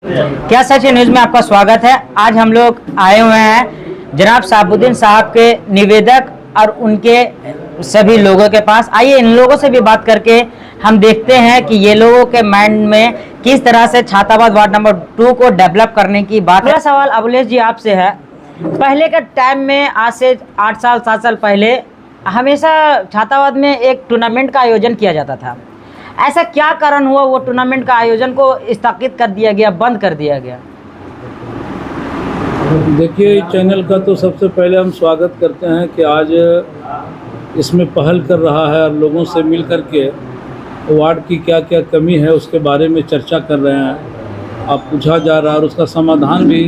क्या सच है न्यूज में आपका स्वागत है। आज हम लोग आए हुए हैं जनाब साबुद्दीन साहब के निवेदक और उनके सभी लोगों के पास। आइए इन लोगों से भी बात करके हम देखते हैं कि ये लोगों के माइंड में किस तरह से छाताबाद वार्ड नंबर 2 को डेवलप करने की बात है। मेरा सवाल अबुलेश जी आपसे है, पहले के टाइम में आज से 8 साल 7 साल पहले हमेशा छाताबाद में एक टूर्नामेंट का आयोजन किया जाता था। ऐसा क्या कारण हुआ वो टूर्नामेंट का आयोजन को स्थगित कर दिया गया, बंद कर दिया गया? देखिए, चैनल का तो सबसे पहले हम स्वागत करते हैं कि आज इसमें पहल कर रहा है और लोगों से मिल कर के वार्ड की क्या क्या कमी है उसके बारे में चर्चा कर रहे हैं। अब पूछा जा रहा है और उसका समाधान भी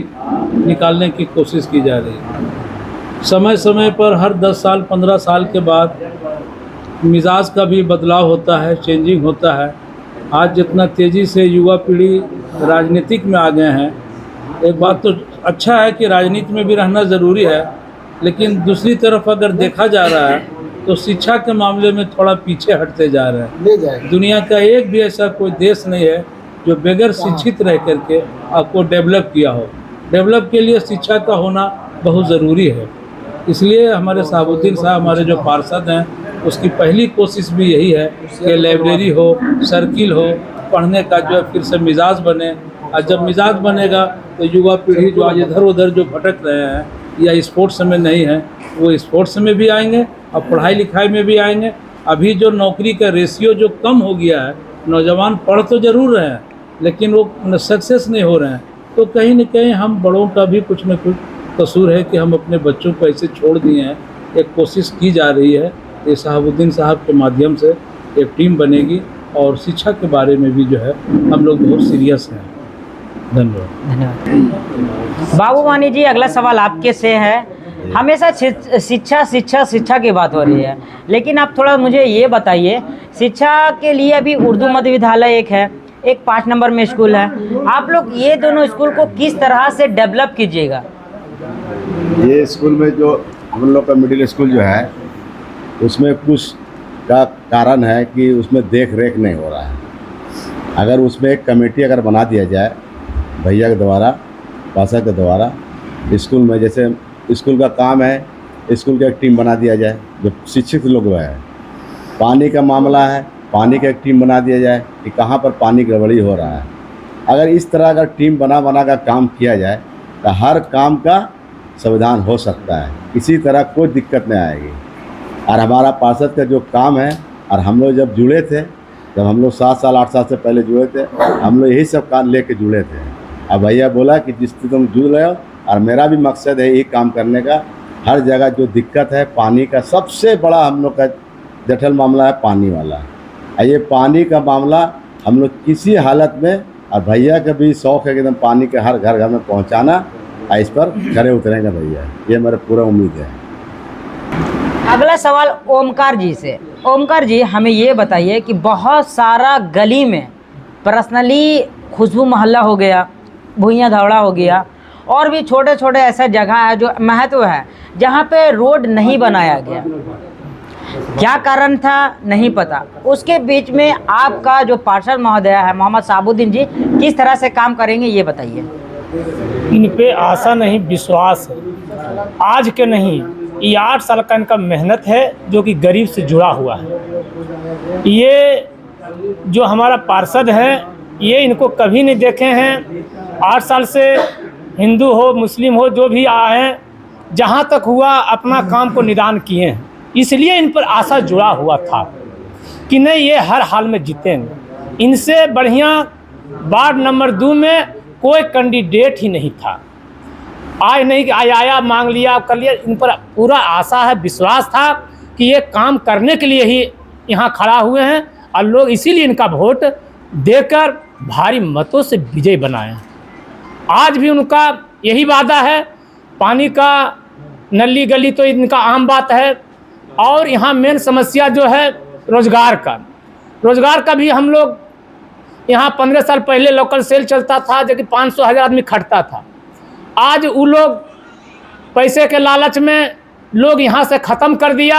निकालने की कोशिश की जा रही है। समय समय पर हर 10 साल 15 साल के बाद मिजाज का भी बदलाव होता है, चेंजिंग होता है। आज जितना तेज़ी से युवा पीढ़ी राजनीतिक में आ गए हैं, एक बात तो अच्छा है कि राजनीति में भी रहना ज़रूरी है, लेकिन दूसरी तरफ अगर देखा जा रहा है तो शिक्षा के मामले में थोड़ा पीछे हटते जा रहे हैं। दुनिया का एक भी ऐसा कोई देश नहीं है जो बगैर शिक्षित रह करके आपको डेवलप किया हो। डेवलप के लिए शिक्षा का होना बहुत ज़रूरी है। इसलिए हमारे साबुद्दीन साहब, हमारे जो पार्षद हैं, उसकी पहली कोशिश भी यही है कि लाइब्रेरी हो, सर्किल हो, पढ़ने का जो है फिर से मिजाज बने। और जब मिजाज बनेगा तो युवा पीढ़ी जो आज इधर उधर जो भटक रहे हैं या स्पोर्ट्स में नहीं है, वो स्पोर्ट्स में भी आएंगे और पढ़ाई लिखाई में भी आएंगे। अभी जो नौकरी का रेशियो जो कम हो गया है, नौजवान पढ़ तो ज़रूर रहे हैं लेकिन वो सक्सेस नहीं हो रहे हैं। तो कहीं न कहीं हम बड़ों का भी कुछ न कुछ कसूर है कि हम अपने बच्चों को ऐसे छोड़ दिए हैं। एक कोशिश की जा रही है, ये साबुद्दीन साहब के माध्यम से एक टीम बनेगी और शिक्षा के बारे में भी जो है हम लोग बहुत सीरियस हैं। धन्यवाद। बाबू वानी जी, अगला सवाल आपके से है। हमेशा शिक्षा शिक्षा शिक्षा की बात हो रही है, लेकिन आप थोड़ा मुझे ये बताइए, शिक्षा के लिए अभी उर्दू मध्य विद्यालय एक है, एक 5 नंबर में स्कूल है। आप लोग ये दोनों स्कूल को किस तरह से डेवलप कीजिएगा? ये स्कूल में जो हम लोग का मिडिल स्कूल जो है, उसमें कुछ का कारण है कि उसमें देख रेख नहीं हो रहा है। अगर उसमें एक कमेटी अगर बना दिया जाए भैया के द्वारा, पार्षद के द्वारा, स्कूल में जैसे स्कूल का काम है, स्कूल का एक टीम बना दिया जाए जो शिक्षित लोग है। पानी का मामला है, पानी का एक टीम बना दिया जाए कि कहाँ पर पानी गड़बड़ी हो रहा है। अगर इस तरह अगर टीम बना कर काम किया जाए तो हर काम का समाधान हो सकता है, किसी तरह कोई दिक्कत नहीं आएगी। और हमारा पार्षद का जो काम है, और हम लोग जब जुड़े थे, जब हम लोग 7 साल 8 साल से पहले जुड़े थे, हम लोग यही सब काम लेके जुड़े थे। अब भैया बोला कि जिससे तुम जुड़ रहे हो, और मेरा भी मकसद है यही काम करने का। हर जगह जो दिक्कत है पानी का, सबसे बड़ा हम लोग का जटिल मामला है पानी वाला। और ये पानी का मामला हम लोग किसी हालत में, और भैया का भी शौक़ है कि एकदम पानी के हर घर में पहुँचाना, इस पर खड़े उतरेंगे भैया, ये मेरा पूरा उम्मीद है। अगला सवाल ओमकार जी से। ओमकार जी, हमें ये बताइए कि बहुत सारा गली में पर्सनली खुशबू मोहल्ला हो गया, भुइयाँ धावड़ा हो गया, और भी छोटे छोटे ऐसे जगह है जो महत्व है जहाँ पे रोड नहीं बनाया गया। क्या कारण था नहीं पता। उसके बीच में आपका जो पार्षद महोदय है मोहम्मद साबुद्दीन जी, किस तरह से काम करेंगे ये बताइए। इन पे आशा नहीं विश्वास है। आज के नहीं, ये 8 साल का इनका मेहनत है जो कि गरीब से जुड़ा हुआ है। ये जो हमारा पार्षद है, ये इनको कभी नहीं देखे हैं। 8 साल से हिंदू हो मुस्लिम हो जो भी आए हैं, जहाँ तक हुआ अपना काम को निदान किए हैं। इसलिए इन पर आशा जुड़ा हुआ था कि नहीं, ये हर हाल में जीतेंगे। इनसे बढ़िया वार्ड नंबर 2 में कोई कैंडिडेट ही नहीं था। आज नहीं कि आया मांग लिया कर लिया, इन पर पूरा आशा है, विश्वास था कि ये काम करने के लिए ही यहाँ खड़ा हुए हैं, और लोग इसीलिए इनका वोट देकर भारी मतों से विजय बनाए। आज भी उनका यही वादा है। पानी का नली गली तो इनका आम बात है, और यहाँ मेन समस्या जो है रोज़गार का भी हम लोग यहाँ 15 साल पहले लोकल सेल चलता था जो कि 500,000 आदमी खटता था। आज वो लोग पैसे के लालच में लोग यहाँ से ख़त्म कर दिया,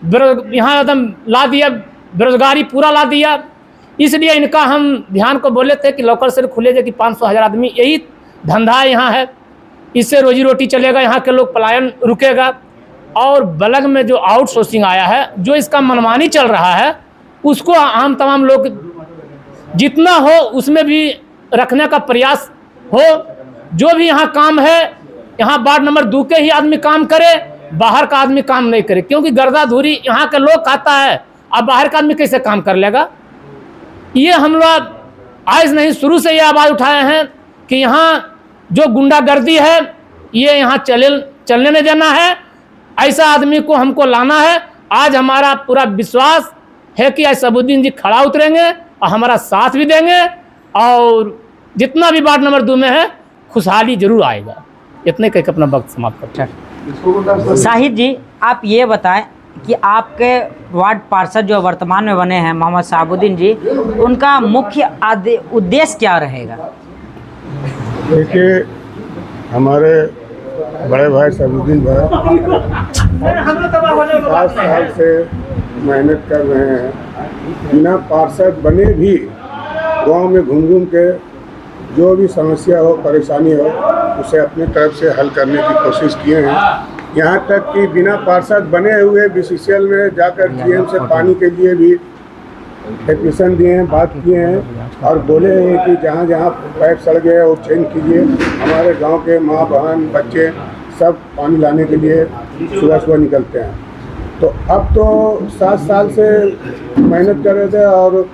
यहाँ एकदम ला दिया, बेरोजगारी पूरा ला दिया। इसलिए इनका हम ध्यान को बोले थे कि लोकल से खुले जो कि 500,000 आदमी, यही धंधा यहाँ है, इससे रोजी रोटी चलेगा, यहाँ के लोग पलायन रुकेगा। और बलग में जो आउटसोर्सिंग आया है, जो इसका मनमानी चल रहा है, उसको आम तमाम लोग जितना हो उसमें भी रखने का प्रयास हो। जो भी यहाँ काम है, यहाँ वार्ड नंबर 2 के ही आदमी काम करे, बाहर का आदमी काम नहीं करे, क्योंकि गर्दा धूरी यहाँ के लोग खाता है, अब बाहर का आदमी कैसे काम कर लेगा। ये हम लोग आज नहीं, शुरू से ये आवाज़ उठाए हैं कि यहाँ जो गुंडागर्दी है ये यहाँ चलने नहीं देना है, ऐसा आदमी को हमको लाना है। आज हमारा पूरा विश्वास है कि असदुद्दीन जी खड़ा उतरेंगे और हमारा साथ भी देंगे, और जितना भी वार्ड नंबर 2 में है खुशहाली जरूर आएगा। इतने कह के अपना वक्त समाप्त करते हैं। शाहिद जी, आप ये बताएं कि आपके वार्ड पार्षद जो वर्तमान में बने हैं मोहम्मद शहाबुद्दीन जी, उनका मुख्य उद्देश्य क्या रहेगा? देखिए, हमारे बड़े भाई शहाबुद्दीन भाई 7 साल से मेहनत कर रहे हैं, बिना पार्षद बने भी गांव में घूम घूम के जो भी समस्या हो, परेशानी हो, उसे अपनी तरफ से हल करने की कोशिश किए हैं। यहाँ तक कि बिना पार्षद बने हुए BCCL में जाकर GM से पानी के लिए भी एप्लीकेशन दिए हैं, बात किए हैं, और बोले हैं कि जहाँ जहाँ पाइप सड़ गए वो चेंज कीजिए। हमारे गांव के माँ बहन बच्चे सब पानी लाने के लिए सुबह सुबह निकलते हैं। तो अब तो 7 साल से मेहनत कर रहे थे, और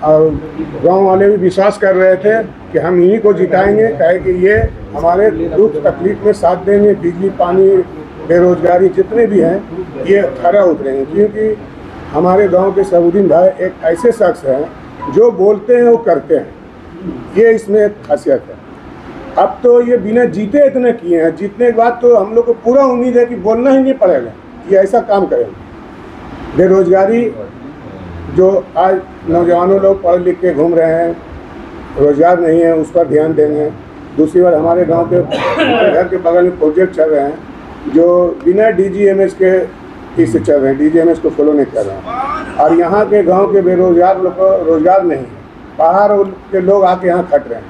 गांव वाले भी विश्वास कर रहे थे कि हम इन्हीं को जिताएंगे, कहे कि ये हमारे दुख तकलीफ में साथ देंगे। बिजली, पानी, बेरोजगारी जितने भी हैं ये खरा उतरेंगे, क्योंकि हमारे गांव के शहाबुद्दीन भाई एक ऐसे शख्स हैं जो बोलते हैं वो करते हैं, ये इसमें एक खासियत है। अब तो ये बिना जीते इतने किए हैं, जीतने के बाद तो हम लोग को पूरा उम्मीद है कि बोलना ही नहीं पड़ेगा, ये ऐसा काम करेंगे। बेरोजगारी जो आज नौजवानों लोग पढ़ लिख के घूम रहे हैं, रोजगार नहीं है, उस पर ध्यान देंगे। दूसरी बार हमारे गांव के घर के बगल में प्रोजेक्ट चल रहे हैं जो बिना DGMS के इससे चल रहे हैं, DGMS को फॉलो नहीं कर रहे हैं, और यहाँ के गांव के बेरोजगार लोग को रोजगार नहीं है, बाहर के लोग आके यहाँ खट रहे हैं।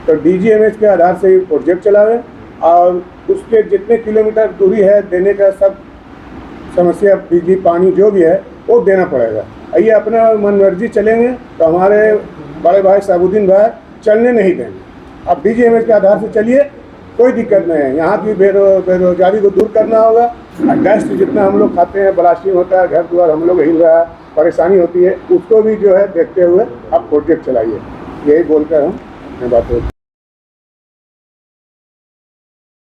तो DGMS के आधार से ही प्रोजेक्ट चलावे, और उसके जितने किलोमीटर दूरी है देने का सब समस्या, बिजली, पानी जो भी है वो देना पड़ेगा। ये अपना मन मर्जी चलेंगे तो हमारे बड़े भाई शहाबुद्दीन भाई चलने नहीं देंगे। अब DGMS के आधार से चलिए, कोई दिक्कत नहीं है। यहाँ की बेरोजगारी को दूर करना होगा। डस्ट जितना हम लोग खाते हैं, ब्लास्टिंग होता है, घर द्वार हम लोग हिल रहा है, परेशानी होती है, उसको भी जो है देखते हुए आप प्रोजेक्ट चलाइए। यही बोलकर हम बात